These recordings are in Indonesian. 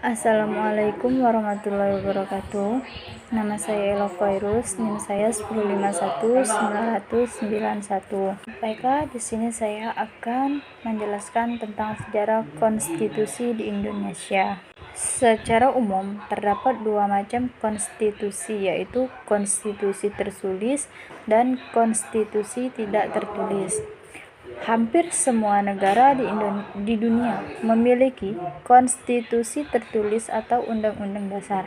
Assalamualaikum warahmatullahi wabarakatuh. Nama saya Ella Fairuz, NIM saya 1051-991. Baiklah, di sini saya akan menjelaskan tentang sejarah konstitusi di Indonesia. Secara umum, terdapat dua macam konstitusi, yaitu konstitusi tertulis dan konstitusi tidak tertulis. Hampir semua negara di dunia memiliki konstitusi tertulis atau undang-undang dasar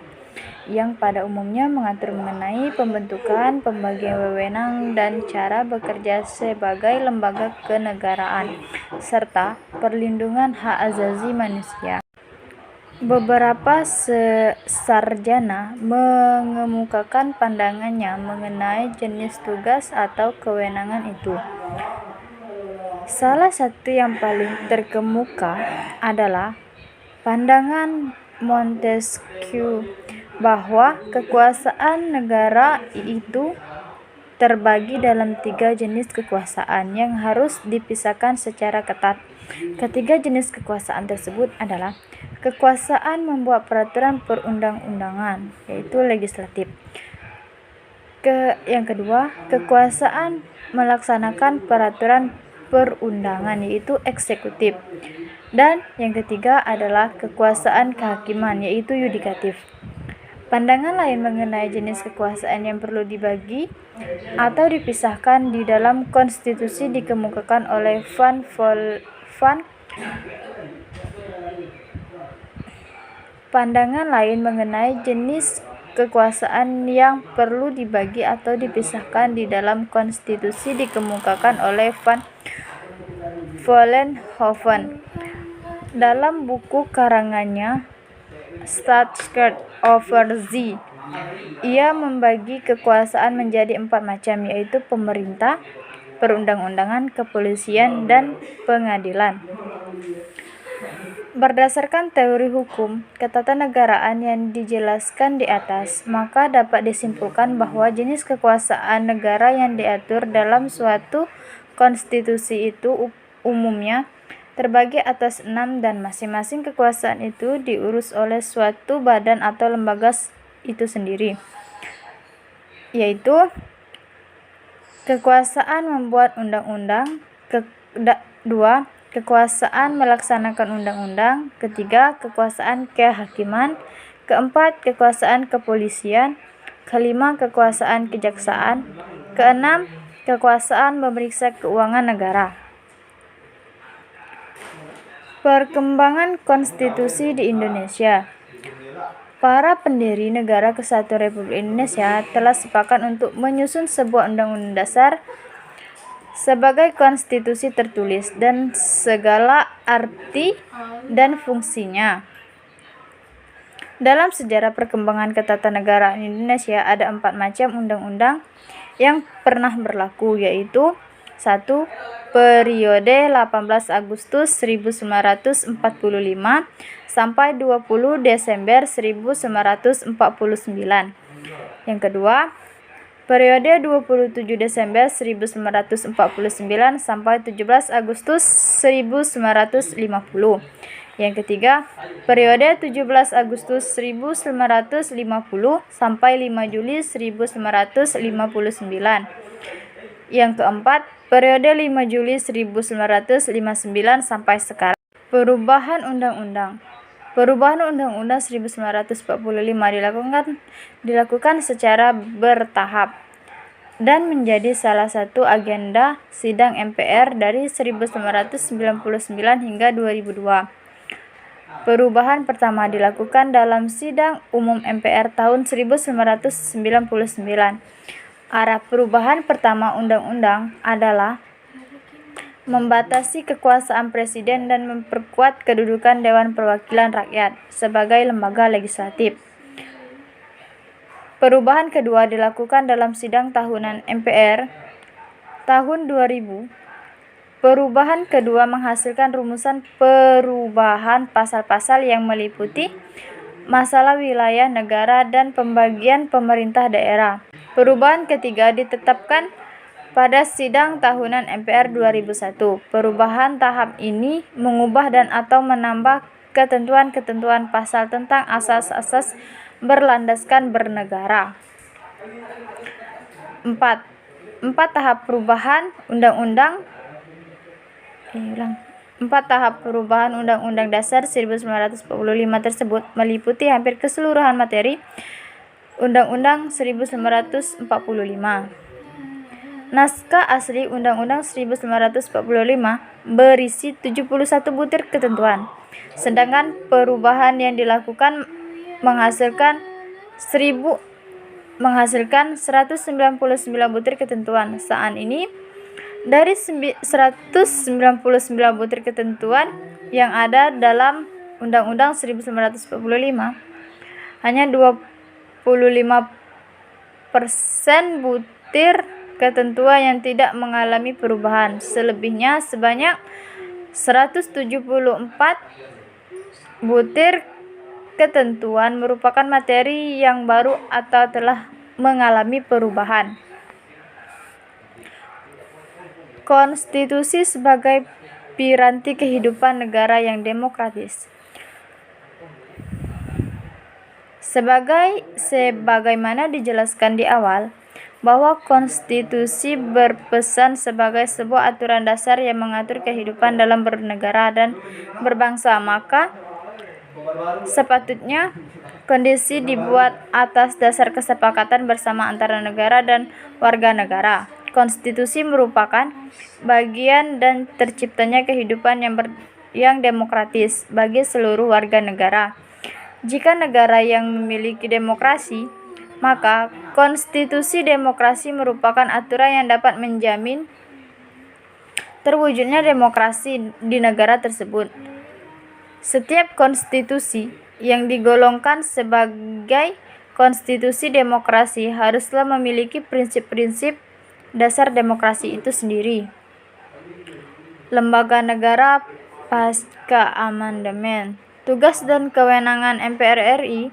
yang pada umumnya mengatur mengenai pembentukan, pembagian wewenang, dan cara bekerja sebagai lembaga kenegaraan, serta perlindungan hak asasi manusia. Beberapa sarjana mengemukakan pandangannya mengenai jenis tugas atau kewenangan itu. Salah satu yang paling terkemuka adalah pandangan Montesquieu bahwa kekuasaan negara itu terbagi dalam 3 jenis kekuasaan yang harus dipisahkan secara ketat. Ketiga jenis kekuasaan tersebut adalah kekuasaan membuat peraturan perundang-undangan, yaitu legislatif. Yang kedua, kekuasaan melaksanakan peraturan perundangan, yaitu eksekutif. Dan yang ketiga adalah kekuasaan kehakiman, yaitu yudikatif. Pandangan lain mengenai jenis kekuasaan yang perlu dibagi atau dipisahkan di dalam konstitusi dikemukakan oleh Pandangan lain mengenai jenis kekuasaan yang perlu dibagi atau dipisahkan di dalam konstitusi dikemukakan oleh Van Vollenhoven dalam buku karangannya Statecraft over the. Ia membagi kekuasaan menjadi 4 macam, yaitu pemerintah, perundang-undangan, kepolisian, dan pengadilan. Berdasarkan teori hukum ketatanegaraan yang dijelaskan di atas, maka dapat disimpulkan bahwa jenis kekuasaan negara yang diatur dalam suatu konstitusi itu umumnya terbagi atas 6 dan masing-masing kekuasaan itu diurus oleh suatu badan atau lembaga itu sendiri, yaitu kekuasaan membuat undang-undang, 2. Kekuasaan melaksanakan undang-undang, ketiga, kekuasaan kehakiman, keempat, kekuasaan kepolisian, kelima, kekuasaan kejaksaan, keenam, kekuasaan memeriksa keuangan negara. Perkembangan konstitusi di Indonesia. Para pendiri Negara Kesatuan Republik Indonesia telah sepakat untuk menyusun sebuah undang-undang dasar sebagai konstitusi tertulis dan segala arti dan fungsinya. Dalam sejarah perkembangan ketatanegaraan Indonesia ada 4 macam undang-undang yang pernah berlaku, yaitu 1. Periode 18 Agustus 1945 sampai 20 Desember 1949. Yang kedua, periode 27 Desember 1949 sampai 17 Agustus 1950. Yang ketiga, periode 17 Agustus 1950 sampai 5 Juli 1959. Yang keempat, periode 5 Juli 1959 sampai sekarang. Perubahan undang-undang. Perubahan Undang-Undang 1945 dilakukan secara bertahap dan menjadi salah satu agenda sidang MPR dari 1999 hingga 2002. Perubahan pertama dilakukan dalam Sidang Umum MPR tahun 1999. Arah perubahan pertama undang-undang adalah membatasi kekuasaan presiden dan memperkuat kedudukan Dewan Perwakilan Rakyat sebagai lembaga legislatif. Perubahan kedua dilakukan dalam sidang tahunan MPR tahun 2000. Perubahan kedua menghasilkan rumusan perubahan pasal-pasal yang meliputi masalah wilayah negara dan pembagian pemerintah daerah. Perubahan ketiga ditetapkan pada sidang tahunan MPR 2001. Perubahan tahap ini mengubah dan atau menambah ketentuan-ketentuan pasal tentang asas-asas berlandaskan bernegara. 4. Tahap perubahan Undang-Undang Dasar 1945 tersebut meliputi hampir keseluruhan materi Undang-Undang 1945. Naskah asli Undang-Undang 1945 berisi 71 butir ketentuan, sedangkan perubahan yang dilakukan menghasilkan 199 butir ketentuan. Saat ini, dari 199 butir ketentuan yang ada dalam Undang-Undang 1945, hanya 25% butir ketentuan yang tidak mengalami perubahan. Selebihnya sebanyak 174 butir ketentuan merupakan materi yang baru atau telah mengalami perubahan. Konstitusi sebagai piranti kehidupan negara yang demokratis. Sebagaimana dijelaskan di awal, bahwa konstitusi berpesan sebagai sebuah aturan dasar yang mengatur kehidupan dalam bernegara dan berbangsa, maka sepatutnya kondisi dibuat atas dasar kesepakatan bersama antara negara dan warga negara. Konstitusi merupakan bagian dan terciptanya kehidupan yang demokratis bagi seluruh warga negara. Jika negara yang memiliki demokrasi, maka konstitusi demokrasi merupakan aturan yang dapat menjamin terwujudnya demokrasi di negara tersebut. Setiap konstitusi yang digolongkan sebagai konstitusi demokrasi haruslah memiliki prinsip-prinsip dasar demokrasi itu sendiri. Lembaga negara pasca amandemen. Tugas dan kewenangan MPR RI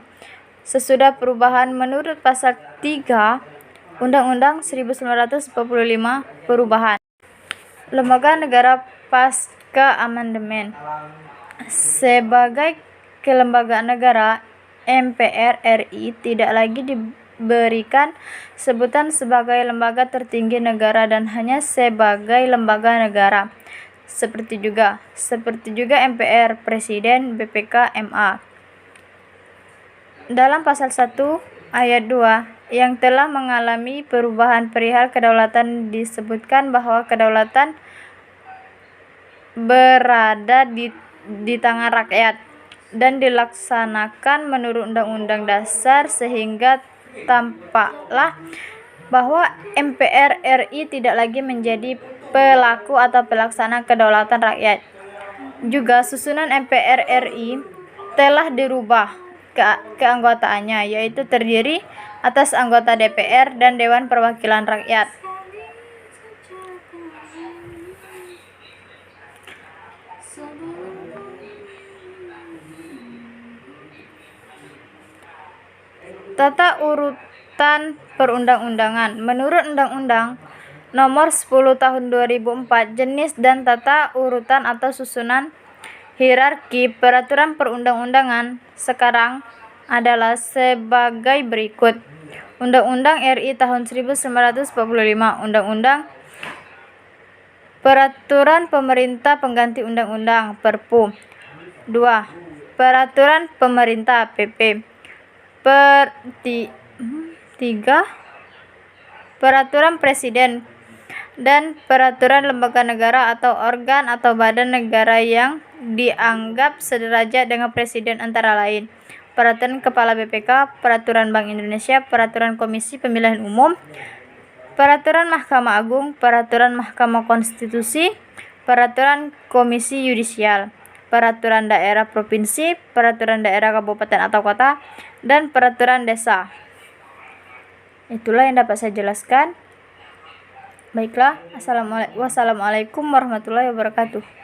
sesudah perubahan menurut pasal 3 Undang-Undang 1945 perubahan. Lembaga negara pasca amandemen. Sebagai kelembagaan negara, MPR RI tidak lagi diberikan sebutan sebagai lembaga tertinggi negara dan hanya sebagai lembaga negara. Seperti juga MPR, Presiden, BPK, MA. Dalam pasal 1 ayat 2 yang telah mengalami perubahan perihal kedaulatan disebutkan bahwa kedaulatan berada di tangan rakyat dan dilaksanakan menurut Undang-Undang Dasar, sehingga tampaklah bahwa MPR RI tidak lagi menjadi pelaku atau pelaksana kedaulatan rakyat. Juga susunan MPR RI telah dirubah keanggotaannya, yaitu terdiri atas anggota DPR dan Dewan Perwakilan Rakyat. Tata urutan perundang-undangan. Menurut Undang-Undang Nomor 10 Tahun 2004, jenis dan tata urutan atau susunan hierarki peraturan perundang-undangan sekarang adalah sebagai berikut. Undang-Undang RI tahun 1945, Undang-Undang Peraturan Pemerintah Pengganti Undang-Undang Perpu. 2. Peraturan Pemerintah PP. 3. Peraturan Presiden dan peraturan lembaga negara atau organ atau badan negara yang dianggap sederajat dengan presiden, antara lain peraturan Kepala BPK, peraturan Bank Indonesia, peraturan Komisi Pemilihan Umum, peraturan Mahkamah Agung, peraturan Mahkamah Konstitusi, peraturan Komisi Yudisial, peraturan daerah provinsi, peraturan daerah kabupaten atau kota, dan peraturan desa. Itulah yang dapat saya jelaskan. Baiklah, wassalamualaikum warahmatullahi wabarakatuh.